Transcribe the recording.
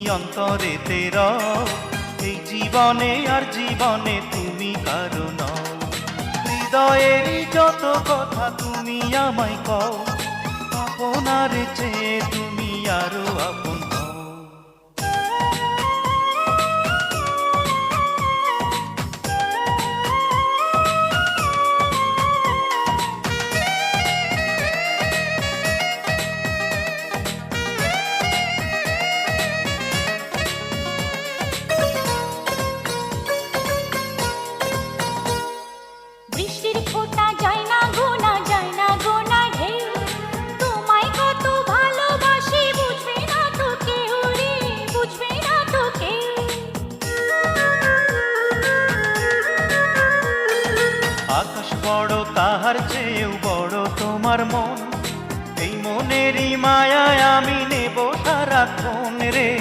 অন্তরেতে রও, এই জীবনে আর জীবনে তুমি কারণ। হৃদয়েরই যত কথা তুমি আমায় কও, আপনার চেয়ে তুমি আরো আপন হও। বৃষ্টির ফোঁটা যায় না গোনা, যায় না গোনা ঢেউ। তোমায় কত ভালোবাসি বুঝবে না তো কেউ রে, বুঝবে না তো কেউ। আকাশ বড় তাহার চেয়েও বড় তোমার মন, এই মনেরই মায়ায় আমি নেব সারাক্ষণ রে।